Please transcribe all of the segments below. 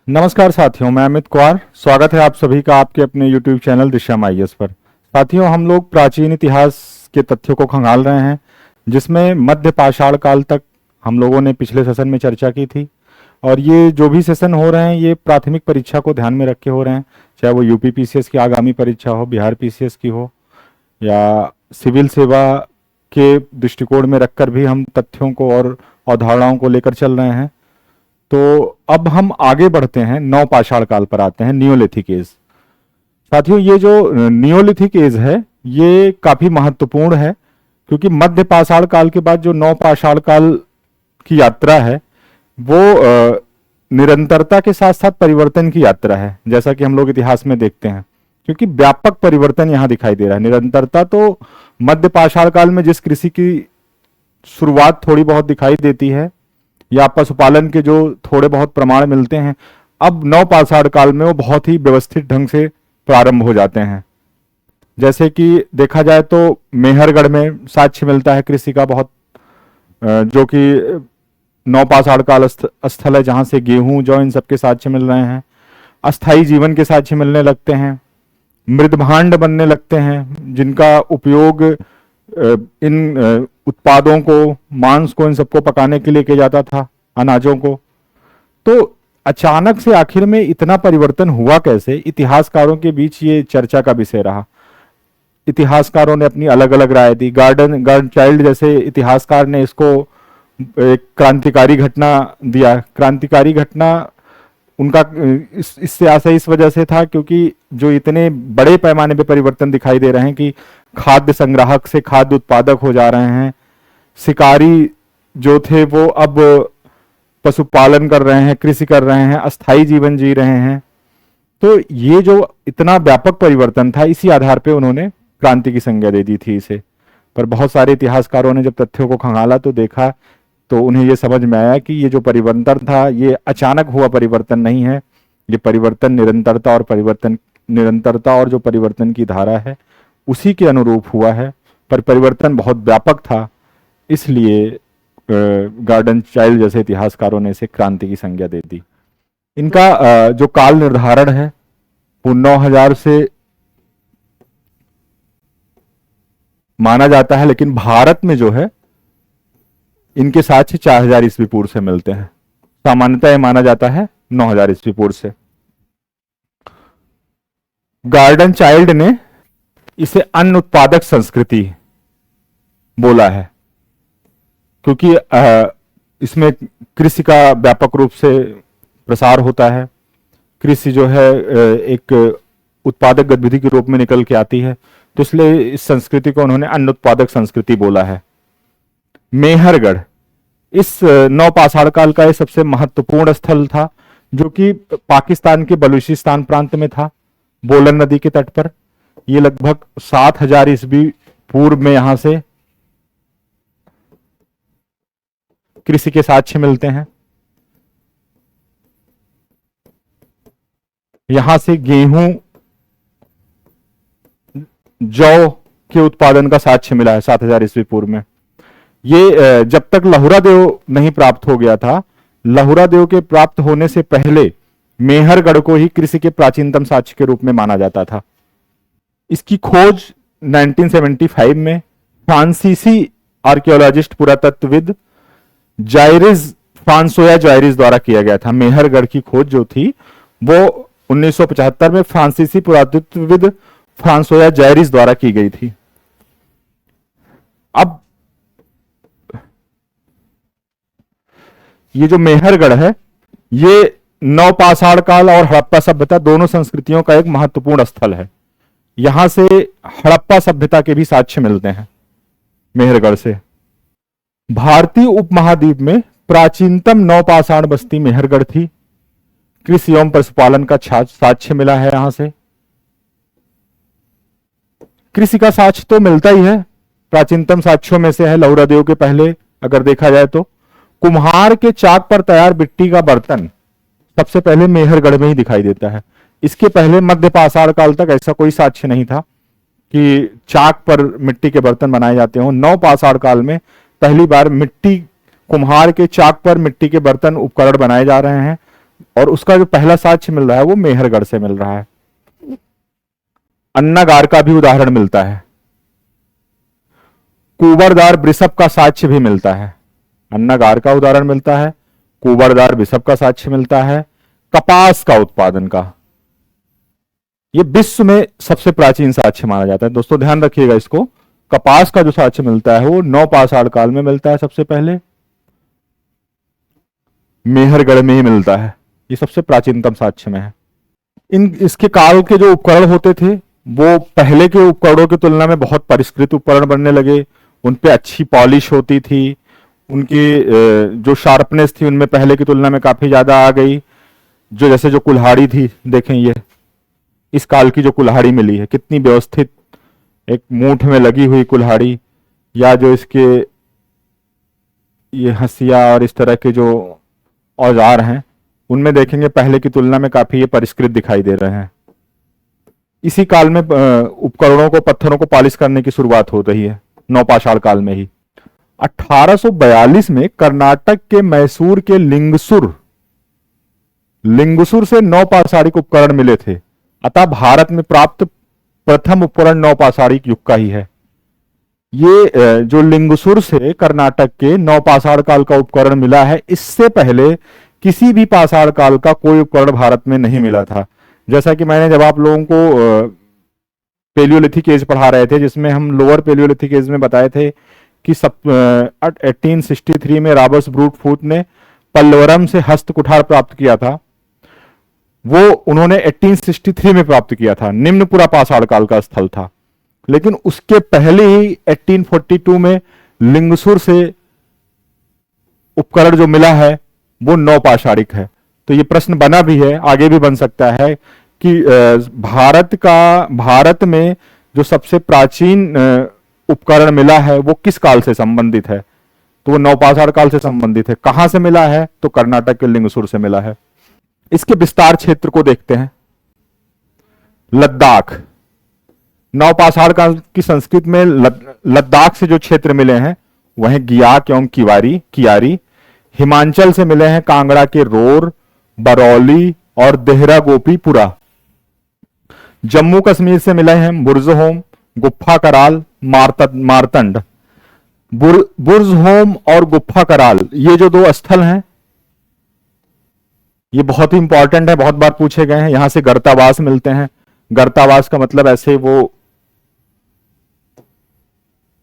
नमस्कार साथियों, मैं अमित कुमार। स्वागत है आप सभी का आपके अपने YouTube चैनल दिशा आईएएस पर। साथियों, हम लोग प्राचीन इतिहास के तथ्यों को खंगाल रहे हैं, जिसमें मध्य पाषाण काल तक हम लोगों ने पिछले सेशन में चर्चा की थी। और ये जो भी सेशन हो रहे हैं ये प्राथमिक परीक्षा को ध्यान में रख के हो रहे हैं, चाहे वो यूपी पीसीएस की आगामी परीक्षा हो, बिहार पीसीएस की हो, या सिविल सेवा के दृष्टिकोण में रखकर भी हम तथ्यों को और अवधारणाओं को लेकर चल रहे हैं। तो अब हम आगे बढ़ते हैं, नवपाषाण काल पर आते हैं, नियोलिथिक एज। साथियों, ये जो नियोलिथिक एज है ये काफी महत्वपूर्ण है, क्योंकि मध्य पाषाण काल के बाद जो नवपाषाण काल की यात्रा है वो निरंतरता के साथ साथ परिवर्तन की यात्रा है, जैसा कि हम लोग इतिहास में देखते हैं। क्योंकि व्यापक परिवर्तन यहां दिखाई दे रहा है। निरंतरता तो मध्य पाषाण काल में जिस कृषि की शुरुआत थोड़ी बहुत दिखाई देती है, या पशुपालन के जो थोड़े बहुत प्रमाण मिलते हैं, अब नवपाषाण काल में वो बहुत ही व्यवस्थित ढंग से प्रारंभ हो जाते हैं। जैसे कि देखा जाए तो मेहरगढ़ में साक्ष्य मिलता है कृषि का बहुत, जो कि नवपाषाण काल स्थल है, जहां से गेहूं जौ इन सबके साक्ष्य मिल रहे हैं। अस्थाई जीवन के साक्ष्य मिलने लगते हैं, मृदभांड बनने लगते हैं, जिनका उपयोग इन उत्पादों को, मांस को, इन सबको पकाने के लिए किया जाता था, अनाजों को। तो अचानक से आखिर में इतना परिवर्तन हुआ कैसे, इतिहासकारों के बीच ये चर्चा का विषय रहा। इतिहासकारों ने अपनी अलग अलग राय दी। गार्डन चाइल्ड जैसे इतिहासकार ने इसको एक क्रांतिकारी घटना दिया। क्रांतिकारी घटना उनका इससे आशय इस वजह से था क्योंकि जो इतने बड़े पैमाने पे परिवर्तन दिखाई दे रहे हैं कि खाद्य संग्राहक से खाद्य उत्पादक हो जा रहे हैं, शिकारी जो थे वो अब पशुपालन कर रहे हैं, कृषि कर रहे हैं, अस्थाई जीवन जी रहे हैं। तो ये जो इतना व्यापक परिवर्तन था, इसी आधार पे उन्होंने क्रांति की संज्ञा दे दी थी इसे। पर बहुत सारे इतिहासकारों ने जब तथ्यों को खंगाला तो देखा, तो उन्हें यह समझ में आया कि ये जो परिवर्तन था ये अचानक हुआ परिवर्तन नहीं है, ये परिवर्तन निरंतरता और जो परिवर्तन की धारा है उसी के अनुरूप हुआ है। पर परिवर्तन बहुत व्यापक था, इसलिए गार्डन चाइल्ड जैसे इतिहासकारों ने इसे क्रांति की संज्ञा दे दी। इनका जो काल निर्धारण है वो 9000 से माना जाता है, लेकिन भारत में जो है इनके साक्ष्य 4000 ईस्वी पूर्व से मिलते हैं। सामान्यतः यह माना जाता है 9000 ईस्वी पूर्व से। गार्डन चाइल्ड ने इसे अन्न उत्पादक संस्कृति बोला है, क्योंकि इसमें कृषि का व्यापक रूप से प्रसार होता है। कृषि जो है एक उत्पादक गतिविधि के रूप में निकल के आती है, तो इसलिए इस संस्कृति को उन्होंने अन्न उत्पादक संस्कृति बोला है। मेहरगढ़ इस नवपाषाण काल का सबसे महत्वपूर्ण स्थल था, जो कि पाकिस्तान के बलूचिस्तान प्रांत में था, बोलन नदी के तट पर। ये लगभग 7000 ईस्वी पूर्व में यहां से कृषि के साक्ष्य मिलते हैं। यहां से गेहूं, जौ के उत्पादन का साक्ष्य मिला है 7000 ईस्वी पूर्व में। ये जब तक लहुरा देव नहीं प्राप्त हो गया था, लहुरा देव के प्राप्त होने से पहले मेहरगढ़ को ही कृषि के प्राचीनतम साक्ष्य के रूप में माना जाता था। इसकी खोज 1975 में फ्रांसीसी आर्कियोलॉजिस्ट पुरातत्वविद जायरिस फ्रांसोया जायरिस द्वारा किया गया था। मेहरगढ़ की खोज जो थी वो 1975 में फ्रांसीसी पुरातत्वविद फ्रांसोया जायरिस द्वारा की गई थी। अब ये जो मेहरगढ़ है ये नवपाषाण काल और हड़प्पा सभ्यता दोनों संस्कृतियों का एक महत्वपूर्ण स्थल है। यहां से हड़प्पा सभ्यता के भी साक्ष्य मिलते हैं मेहरगढ़ से। भारतीय उपमहाद्वीप में प्राचीनतम नवपाषाण बस्ती मेहरगढ़ थी। कृषि एवं पशुपालन का साक्ष्य मिला है। यहां से कृषि का साक्ष्य तो मिलता ही है, प्राचीनतम साक्ष्यों में से है लहुरा देव के पहले। अगर देखा जाए तो कुम्हार के चाक पर तैयार मिट्टी का बर्तन सबसे पहले मेहरगढ़ में ही दिखाई देता है। इसके पहले मध्य पाषाण काल तक ऐसा कोई साक्ष्य नहीं था कि चाक पर मिट्टी के बर्तन बनाए जाते हों। नवपाषाण काल में पहली बार कुम्हार के चाक पर मिट्टी के बर्तन उपकरण बनाए जा रहे हैं। और उसका जो पहला साक्ष्य मिल रहा है वो मेहरगढ़ से मिल रहा है। अन्नागार का भी उदाहरण मिलता है, कुबरदार वृषभ का साक्ष्य भी मिलता है। अन्नागार का उदाहरण मिलता है, कुबरदार वृषभ का साक्ष्य मिलता है, कपास का उत्पादन का। ये विश्व में सबसे प्राचीन साक्ष्य माना जाता है। दोस्तों ध्यान रखिएगा इसको, कपास का जो साक्ष्य मिलता है वो नवपाषाण काल में मिलता है, सबसे पहले मेहरगढ़ में ही मिलता है। ये सबसे प्राचीनतम साक्ष्य में है। इसके काल के जो उपकरण होते थे वो पहले के उपकरणों की तुलना में बहुत परिष्कृत उपकरण बनने लगे। उन पे अच्छी पॉलिश होती थी, उनकी जो शार्पनेस थी उनमें पहले की तुलना में काफी ज्यादा आ गई। जो जैसे जो कुल्हाड़ी थी, देखें ये इस काल की जो कुल्हाड़ी मिली है कितनी व्यवस्थित, एक मूठ में लगी हुई कुल्हाड़ी, या जो इसके ये हंसिया और इस तरह के जो औजार हैं उनमें देखेंगे पहले की तुलना में काफी ये परिष्कृत दिखाई दे रहे हैं। इसी काल में उपकरणों को, पत्थरों को पॉलिश करने की शुरुआत हो रही है, नवपाषाण काल में ही। 1842 में कर्नाटक के मैसूर के लिंगसुर से नवपाषाणिक उपकरण मिले थे। अतः भारत में प्राप्त प्रथम उपकरण नवपाषाणिक युग का ही है। ये जो लिंगसुर से कर्नाटक के नवपाषाण काल का उपकरण मिला है, इससे पहले किसी भी पाषाण काल का कोई उपकरण भारत में नहीं मिला था। जैसा कि मैंने जब आप लोगों को पेलियोलिथिक एज पढ़ा रहे थे, जिसमें हम लोअर पेलियोलिथिक एज में बताए थे कि 1863 में रॉबर्ट ब्रूटफूट ने पल्लवरम से हस्त कुठार प्राप्त किया था, वो उन्होंने 1863 में प्राप्त किया था। निम्नपुरा पाषाण काल का स्थल था। लेकिन उसके पहले ही 1842 में लिंगसुर से उपकरण जो मिला है वो नवपाषाणिक है। तो ये प्रश्न बना भी है, आगे भी बन सकता है कि भारत में जो सबसे प्राचीन उपकरण मिला है वो किस काल से संबंधित है, तो वो नवपाषाण काल से संबंधित है। कहां से मिला है, तो कर्नाटक के लिंगसुर से मिला है। इसके विस्तार क्षेत्र को देखते हैं। लद्दाख, नवपाषाण काल की संस्कृति में लद्दाख से जो क्षेत्र मिले हैं वह गियाक एवं कियारी। हिमाचल से मिले हैं कांगड़ा के रोर, बरौली और देहरा गोपीपुरा। जम्मू कश्मीर से मिले हैं बुर्जहोम, गुफा कराल, मारतंड। बुर्जहोम और गुफा कराल ये जो दो स्थल हैं ये बहुत ही इंपॉर्टेंट है, बहुत बार पूछे गए हैं। यहां से गर्तावास मिलते हैं। गर्तावास का मतलब ऐसे वो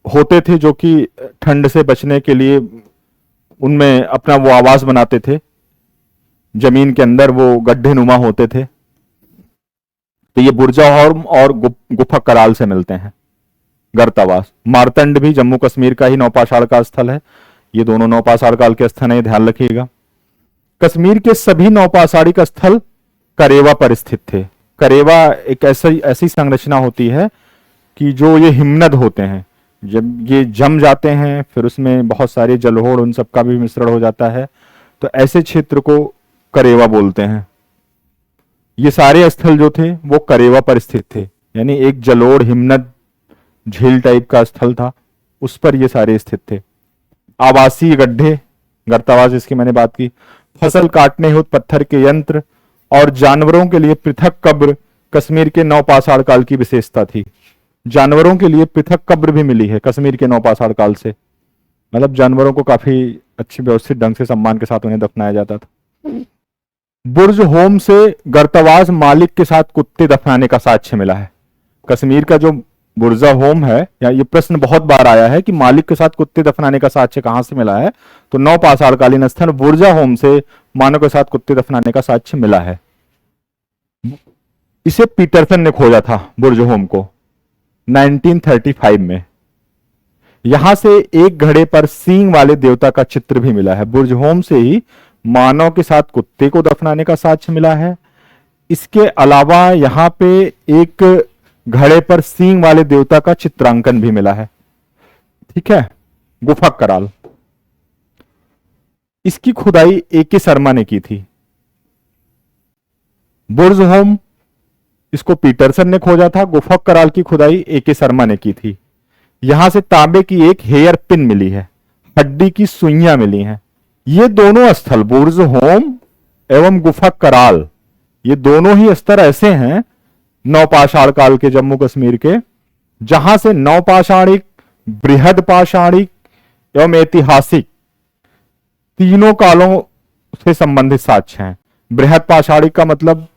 होते थे जो कि ठंड से बचने के लिए उनमें अपना वो आवास बनाते थे, जमीन के अंदर वो गड्ढे नुमा होते थे। तो ये बुर्जहोम और गुफा कराल से मिलते हैं गर्तावास। मारतंड भी जम्मू कश्मीर का ही नवपाषाण का स्थल है। ये दोनों नवपाषाण काल के स्थल है, ध्यान रखिएगा। कश्मीर के सभी नवपाषाणिक स्थल करेवा पर स्थित थे। करेवा एक ऐसी संरचना होती है कि जो ये हिमनद होते हैं, जब ये जम जाते हैं फिर उसमें बहुत सारे जलोढ़ उन सब का भी मिश्रण हो जाता है, तो ऐसे क्षेत्र को करेवा बोलते हैं। ये सारे स्थल जो थे वो करेवा पर स्थित थे, यानी एक जलोढ़ हिमनद झील टाइप का स्थल था, उस पर ये सारे स्थित थे। आवासीय गड्ढे, गर्तावास जिसकी मैंने बात की, फसल काटने हेतु पत्थर के यंत्र और जानवरों के लिए पृथक कब्र कश्मीर के नवपाषाण काल की विशेषता थी। जानवरों के लिए पृथक कब्र भी मिली है कश्मीर के नवपाषाण काल से, मतलब जानवरों को काफी अच्छी व्यवस्थित ढंग से सम्मान के साथ उन्हें दफनाया जाता था। बुर्ज होम से गर्तावास मालिक के साथ कुत्ते दफनाने का साक्ष्य मिला है। कश्मीर का जो बुर्जा होम है, या ये प्रश्न बहुत बार आया है कि मालिक के साथ कुत्ते दफनाने का साक्ष्य कहां से मिला है, तो नवपाषाण कालीन स्थल बुर्जा होम से मानव के साथ कुत्ते दफनाने का साक्ष्य मिला है। इसे पीटरसन ने खोजा था बुर्ज होम को 1935 में। यहां से एक घड़े पर सींग वाले देवता का चित्र भी मिला है। बुर्ज होम से ही मानव के साथ कुत्ते को दफनाने का साक्ष्य मिला है। इसके अलावा यहां पे एक घड़े पर सींग वाले देवता का चित्रांकन भी मिला है। ठीक है। गुफा कराल, इसकी खुदाई ए.के. शर्मा ने की थी। बुर्ज होम इसको पीटरसन ने खोजा था, गुफा कराल की खुदाई ए.के. शर्मा ने की थी। यहां से तांबे की एक हेयर पिन मिली है, हड्डी की सुइयां मिली हैं। ये दोनों स्थल बुर्ज होम एवं गुफा कराल, ये दोनों ही स्तर ऐसे हैं नवपाषाण काल के जम्मू कश्मीर के, जहां से नवपाषाणिक, बृहद पाषाणिक एवं ऐतिहासिक तीनों कालों से संबंधित साक्ष्य हैं। बृहद पाषाणिक का मतलब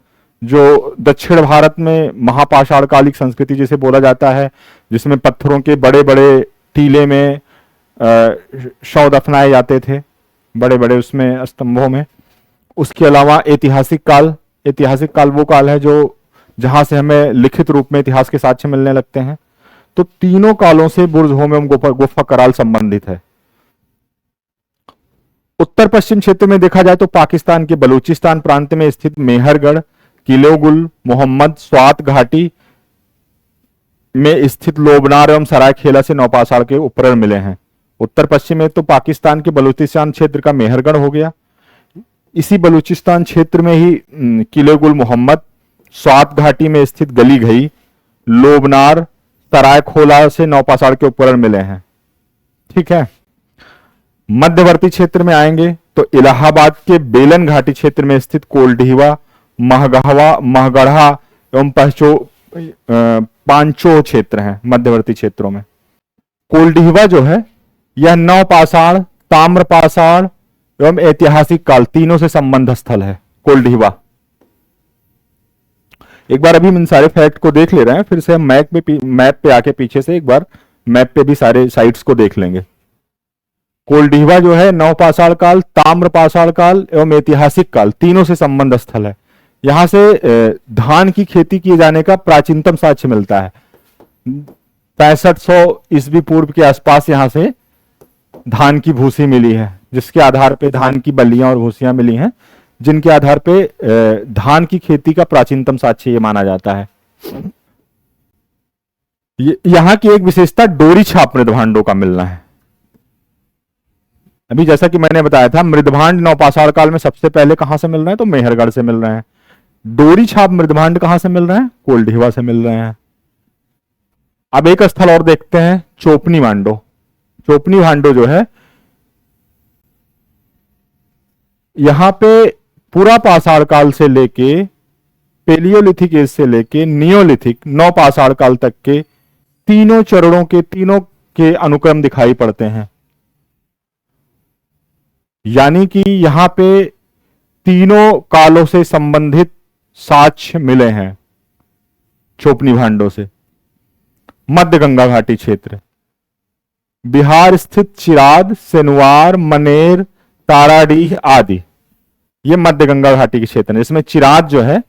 जो दक्षिण भारत में महापाषाण कालिक संस्कृति जिसे बोला जाता है, जिसमें पत्थरों के बड़े बड़े टीले में शव दफनाए जाते थे, बड़े बड़े उसमें स्तंभों में। उसके अलावा ऐतिहासिक काल, ऐतिहासिक काल वो काल है जो जहां से हमें लिखित रूप में इतिहास के साक्ष्य मिलने लगते हैं। तो तीनों कालों से बुर्ज होम एवं गुफा कराल संबंधित है। उत्तर पश्चिम क्षेत्र में देखा जाए तो पाकिस्तान के बलूचिस्तान प्रांत में स्थित मेहरगढ़, किलोगुल, मोहम्मद स्वात घाटी में स्थित लोबनार एवं सरायखेला से नवपाषाण के उपकरण मिले हैं। उत्तर पश्चिम में तो पाकिस्तान के बलूचिस्तान क्षेत्र का मेहरगढ़ हो गया। इसी बलूचिस्तान क्षेत्र में ही किलोगुल, मोहम्मद स्वात घाटी में स्थित गली घई, लोबनार, सरायखोला से नवपाषाण के उपकरण मिले हैं। ठीक है। मध्यवर्ती क्षेत्र में आएंगे तो इलाहाबाद के बेलन घाटी क्षेत्र में स्थित कोल्डीवा, महगढ़ा एवं पांचो क्षेत्र हैं मध्यवर्ती क्षेत्रों में। कोल्डीवा जो है यह नवपाषाण, ताम्रपाषाण एवं ऐतिहासिक काल तीनों से संबंध स्थल है। कोल्डीवा, एक बार अभी हम इन सारे फैक्ट को देख ले रहे हैं, फिर से हम मैप पे आके पीछे से एक बार मैप पे भी सारे साइट्स को देख लेंगे। कोल्डीवा जो है नवपाषाण काल, ताम्रपाषाण काल एवं ऐतिहासिक काल तीनों से संबंध स्थल है। यहां से धान की खेती किए जाने का प्राचीनतम साक्ष्य मिलता है। 6500 ईस्वी पूर्व के आसपास यहां से धान की भूसी मिली है, जिसके आधार पे धान की बल्लियां और भूसियां मिली हैं, जिनके आधार पे धान की खेती का प्राचीनतम साक्ष्य ये माना जाता है। यहां की एक विशेषता डोरी छाप मृदभांडों का मिलना है। अभी जैसा कि मैंने बताया था, मृदभांड नवपाषाण काल में सबसे पहले कहां से मिल रहे हैं, तो मेहरगढ़ से मिल रहे हैं। डोरी छाप मृदभांड कहां से मिल रहे हैं, कोल्डीवा से मिल रहे हैं। अब एक स्थल और देखते हैं, चोपनी भांडो। चोपनी भांडो जो है यहां पे पूरा पाषाण काल से लेके पेलियोलिथिक एज से लेके नियोलिथिक नवपाषाण काल तक के तीनों चरणों के तीनों के अनुक्रम दिखाई पड़ते हैं। यानी कि यहां पे तीनों कालों से संबंधित साक्ष्य मिले हैं चोपनी भांडों से। मध्य गंगा घाटी क्षेत्र, बिहार स्थित चिराद, सेनुवार, मनेर, ताराडीह आदि, ये मध्य गंगा घाटी के क्षेत्र है। इसमें चिराद जो है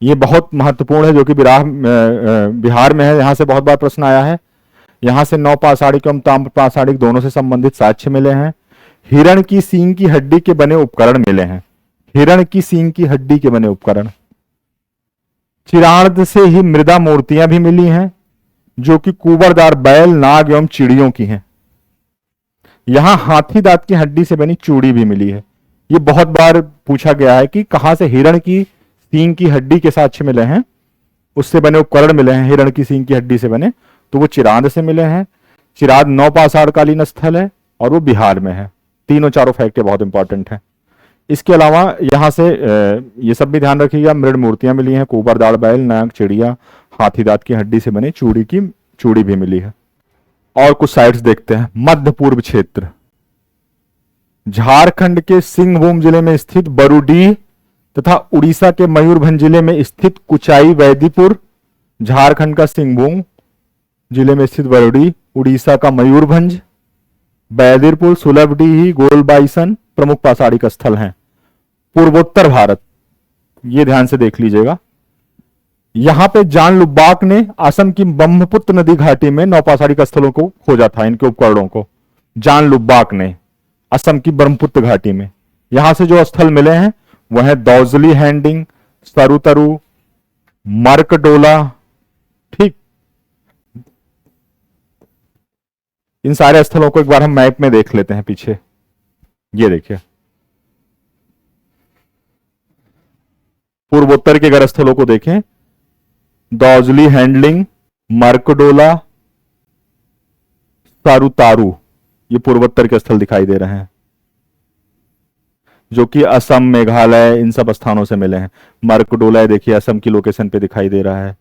ये बहुत महत्वपूर्ण है, जो कि बिहार में है। यहां से बहुत बार प्रश्न आया है। यहां से नवपाषाणिक एवं ताम्रपाषाणिक दोनों से संबंधित साक्ष्य मिले हैं। हिरण की सींग की हड्डी के बने उपकरण मिले हैं। हिरण की सींग की हड्डी के बने उपकरण। चिराद से ही मृदा मूर्तियां भी मिली हैं, जो कि कुबरदार बैल, नाग एवं चिड़ियों की हैं। यहां हाथी दांत की हड्डी से बनी चूड़ी भी मिली है। ये बहुत बार पूछा गया है कि कहां से हिरण की सींग की हड्डी के साक्ष्य मिले हैं, उससे बने उपकरण मिले हैं हिरण की सींग की हड्डी से बने, तो वो चिराद से मिले हैं। चिराद नवपाषाण कालीन स्थल है और वो बिहार में है। तीनों चारों फैक्ट बहुत इंपॉर्टेंट है। इसके अलावा यहां से ये सब भी ध्यान रखिएगा, मृद मूर्तियां मिली हैं, कुबरदार बैल, नाग, चिड़िया, हाथी दांत की हड्डी से बनी चूड़ी भी मिली है। और कुछ साइट्स देखते हैं। मध्य पूर्व क्षेत्र, झारखंड के सिंहभूम जिले में स्थित बरूडीह तथा उड़ीसा के मयूरभंज जिले में स्थित कुचाई वैदीपुर, झारखंड का सिंहभूम जिले में स्थित बरूडीह, उड़ीसा का मयूरभंज, बैदिरपुर, सुलभडीही, गोलबाइसन प्रमुख पाषाणिक स्थल हैं। पूर्वोत्तर भारत, ये ध्यान से देख लीजिएगा। यहां पे जॉन लुबाक ने असम की ब्रह्मपुत्र नदी घाटी में नवपाषाणिक स्थलों को खोजा था, इनके उपकरणों को। जॉन लुबाक ने असम की ब्रह्मपुत्र घाटी में, यहां से जो स्थल मिले हैं वह है दौजली हैंडिंग, सरुतरु, मर्कडोला। ठीक, इन सारे स्थलों को एक बार हम मैप में देख लेते हैं पीछे। ये देखिए, पूर्वोत्तर के अगर स्थलों को देखें, दौजली हैंडलिंग, मर्कडोला, सारुतारू, ये पूर्वोत्तर के स्थल दिखाई दे रहे हैं। जो कि असम, मेघालय, इन सब स्थानों से मिले हैं। मर्कडोला देखिए असम की लोकेशन पे दिखाई दे रहा है।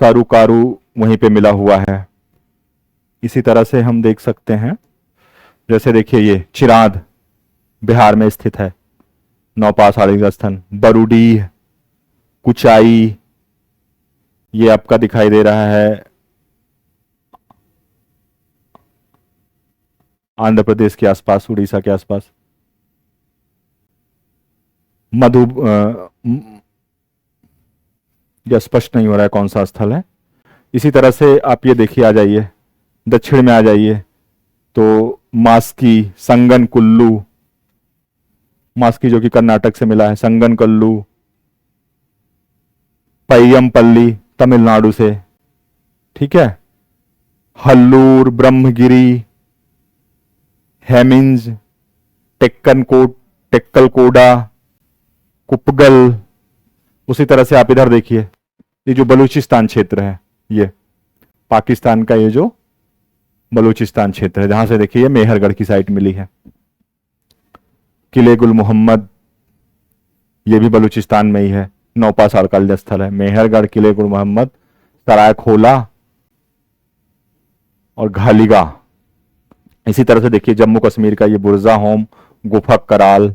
सारूकारू वहीं पे मिला हुआ है। इसी तरह से हम देख सकते हैं, जैसे देखिए ये चिराद बिहार में स्थित है, नौपाषाणिक स्थल। बरूडीह, कुचाई, ये आपका दिखाई दे रहा है आंध्र प्रदेश के आसपास, उड़ीसा के आसपास। मधु यह स्पष्ट नहीं हो रहा है कौन सा स्थल है। इसी तरह से आप ये देखिए, आ जाइए दक्षिण में आ जाइए तो मास्की, संगन कुल्लू, मास्की जो कि कर्नाटक से मिला है, संगन कल्लू, पय्यमपल्ली तमिलनाडु से, ठीक है, हल्लूर, ब्रह्मगिरी, हेमिंज, टेक्कलकोडा, कुपगल। उसी तरह से आप इधर देखिए, ये जो बलूचिस्तान क्षेत्र है, ये पाकिस्तान का ये जो बलूचिस्तान क्षेत्र है, जहां से देखिए मेहरगढ़ की साइट मिली है। किले गुल मोहम्मद, ये भी बलूचिस्तान में ही है, नौपाषाणकालीन स्थल है। मेहरगढ़, किले गुल मोहम्मद, सरायखोला और घालीगा। इसी तरह से देखिए जम्मू कश्मीर का ये बुरजा होम, गुफक कराल,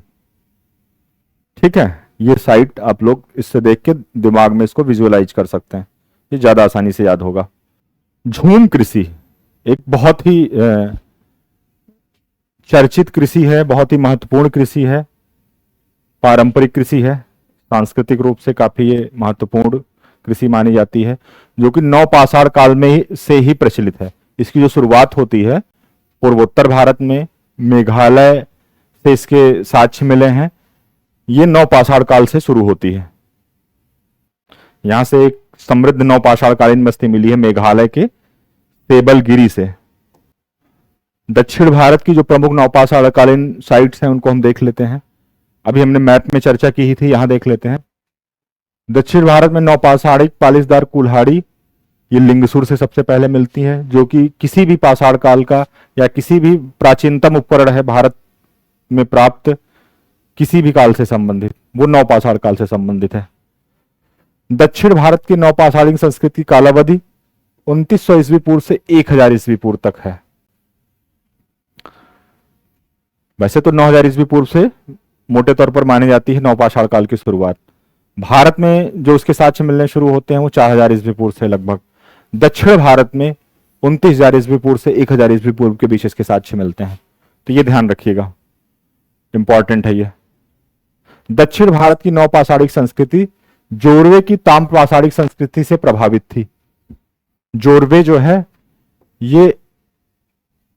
ठीक है। ये साइट आप लोग इससे देख के दिमाग में इसको विजुअलाइज कर सकते हैं, ये ज्यादा आसानी से याद होगा। झूम कृषि एक बहुत ही चर्चित कृषि है, बहुत ही महत्वपूर्ण कृषि है, पारंपरिक कृषि है, सांस्कृतिक रूप से काफी ये महत्वपूर्ण कृषि मानी जाती है, जो कि नौपाषाण काल में से ही प्रचलित है। इसकी जो शुरुआत होती है पूर्वोत्तर भारत में, मेघालय से इसके साक्ष्य मिले हैं, ये नौपाषाण काल से शुरू होती है। यहां से एक समृद्ध नौपाषाणकालीन बस्ती मिली है मेघालय के सेबलगिरी से। दक्षिण भारत की जो प्रमुख नौपाषाणकालीन साइट्स हैं उनको हम देख लेते हैं। अभी हमने मैप में चर्चा की ही थी, यहां देख लेते हैं। दक्षिण भारत में नौपाषाणिक पालिशदार कुल्हाड़ी, ये लिंगसूर से सबसे पहले मिलती है, जो कि किसी भी पाषाण काल का या किसी भी प्राचीनतम उपकरण है भारत में प्राप्त किसी भी काल से संबंधित, वो नौपाषाण काल से संबंधित है। दक्षिण भारत की नौपाषाणिक संस्कृति की कालावधि 2900 ईस्वी पूर्व से 1000 ईस्वी पूर्व तक है। वैसे तो 9000 ईस्वी पूर्व से मोटे तौर पर मानी जाती है नौपाषाण काल की शुरुआत। भारत में जो उसके साक्ष्य मिलने शुरू होते हैं वो 4000 ईस्वी पूर्व से लगभग। दक्षिण भारत में 29000 ईस्वी पूर्व से 1000 ईस्वी पूर्व के बीच इसके साक्ष्य मिलते हैं, तो ये ध्यान रखिएगा, इंपॉर्टेंट है ये। दक्षिण भारत की नौपाषाणिक संस्कृति जोरवे की ताम्रपाषाणिक संस्कृति से प्रभावित थी। जोरवे जो है ये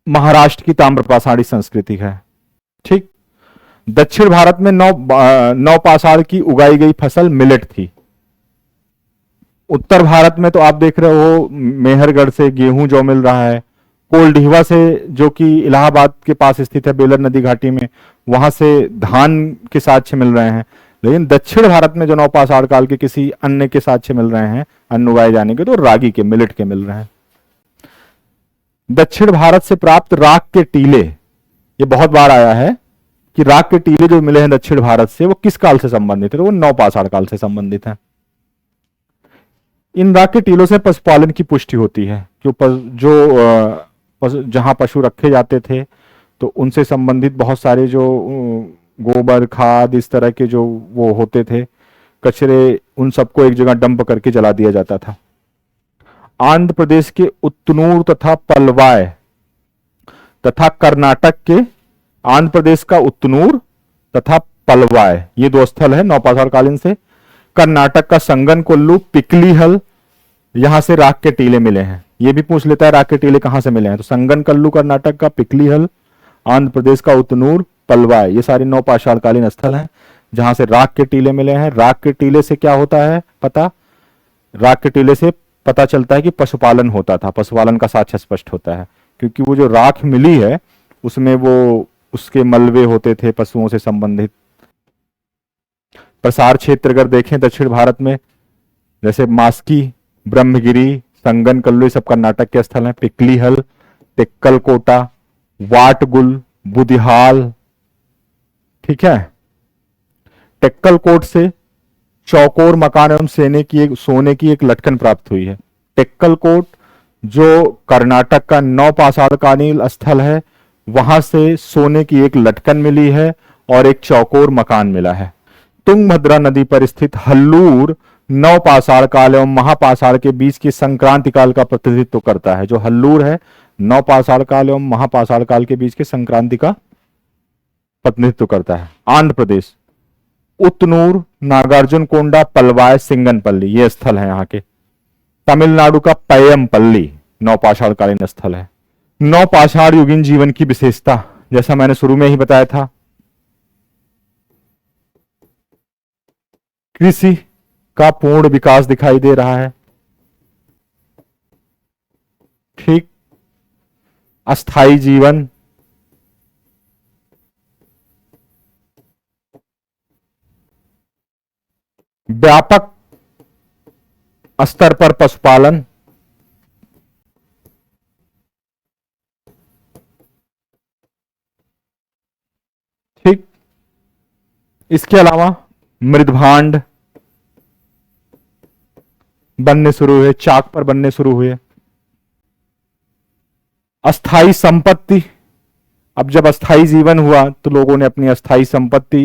महाराष्ट्र की ताम्रपाषाणिक संस्कृति है, ठीक। दक्षिण भारत में नौपाषाण की उगाई गई फसल मिलेट थी। उत्तर भारत में तो आप देख रहे हो मेहरगढ़ से गेहूं जो मिल रहा है, कोलडीहवा से जो कि इलाहाबाद के पास स्थित है बेलर नदी घाटी में, वहां से धान के साक्ष्य मिल रहे हैं। लेकिन दक्षिण भारत में जो नौपाषाण काल के किसी अन्न के साक्ष्य मिल रहे हैं, अन्न उगाए जाने के, तो रागी के, मिलेट के मिल रहे हैं। दक्षिण भारत से प्राप्त राख के टीले, ये बहुत बार आया है कि राख के टीले जो मिले हैं दक्षिण भारत से वो किस काल से संबंधित है, तो वो नौपाषाण काल से संबंधित है। इन राख के टीलों से पशुपालन की पुष्टि होती है, जहां पशु रखे जाते थे तो उनसे संबंधित बहुत सारे जो गोबर, खाद, इस तरह के जो वो होते थे कचरे, उन सबको एक जगह डंप करके जला दिया जाता था। आंध्र प्रदेश के उतनूर तथा पलवाय तथा कर्नाटक के, आंध्र प्रदेश का उतनूर तथा पलवाय, ये दो स्थल है नौपाषाण कालीन से। कर्नाटक का संगन कोल्लू, पिकलीहल, यहां से राख के टीले मिले हैं। ये भी पूछ लेता है राख के टीले कहां से मिले हैं, तो संगन कल्लू कर्नाटक का, पिकलीहल आंध्र प्रदेश का, उतनूर, पलवाय, ये सारे नौपाषाण कालीन स्थल हैं जहां से राख के टीले मिले हैं। राख के टीले से क्या होता है पता, राख के टीले से पता चलता है कि पशुपालन होता था, पशुपालन का साक्ष्य स्पष्ट होता है, क्योंकि वो जो राख मिली है उसमें वो उसके मलबे होते थे पशुओं से संबंधित। प्रसार क्षेत्र अगर देखें दक्षिण भारत में, जैसे मास्की, ब्रह्मगिरी, संगन कल्लू, सब कर्नाटक के स्थल हैं। पिकलीहल, टेक्कलकोटा, वाटगुल, बुदिहाल, ठीक है। टेक्कल कोट से चौकोर मकान एवं सोने की एक लटकन प्राप्त हुई है। टेक्कल कोट जो कर्नाटक का नवपाषाणकालीन स्थल है, वहां से सोने की एक लटकन मिली है और एक चौकोर मकान मिला है। तुंगभद्रा नदी पर स्थित हल्लूर नवपाषाण काल एवं महापाषाण के बीच की संक्रांति काल का प्रतिनिधित्व करता है। जो हल्लूर है, नवपाषाण काल एवं महापाषाण काल के बीच के संक्रांति का प्रतिनिधित्व करता है। आंध्र प्रदेश, उतनूर, नागार्जुन कोंडा, पलवाय, सिंगनपल्ली, ये स्थल है यहाँ के। तमिलनाडु का पय्यमपल्ली नवपाषाण कालीन स्थल है। नवपाषाण युगीन जीवन की विशेषता, जैसा मैंने शुरू में ही बताया था, कृषि का पूर्ण विकास दिखाई दे रहा है। ठीक, अस्थाई जीवन, व्यापक स्तर पर पशुपालन, ठीक, इसके अलावा मृदभांड बनने शुरू हुए, चाक पर बनने शुरू हुए। अस्थाई संपत्ति, अब जब अस्थाई जीवन हुआ तो लोगों ने अपनी अस्थाई संपत्ति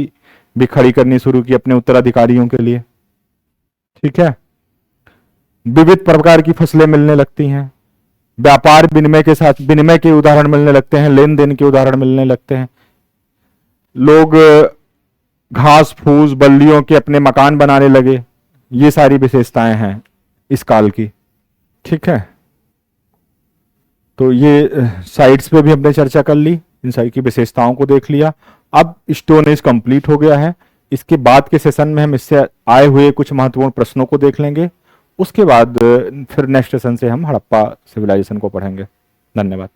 भी खड़ी करनी शुरू की अपने उत्तराधिकारियों के लिए। ठीक है। विविध प्रकार की फसलें मिलने लगती हैं। व्यापार विनिमय के साथ विनिमय के उदाहरण मिलने लगते हैं, लेन देन के उदाहरण मिलने लगते हैं। लोग घास फूस बल्लियों के अपने मकान बनाने लगे। ये सारी विशेषताएं हैं इस काल की। ठीक है, तो ये साइट्स पे भी हमने चर्चा कर ली, इन सारी की विशेषताओं को देख लिया। अब स्टोन एज कंप्लीट हो गया है। इसके बाद के सेशन में हम इससे आए हुए कुछ महत्वपूर्ण प्रश्नों को देख लेंगे। उसके बाद फिर नेक्स्ट सेशन से हम हड़प्पा सिविलाइजेशन को पढ़ेंगे। धन्यवाद।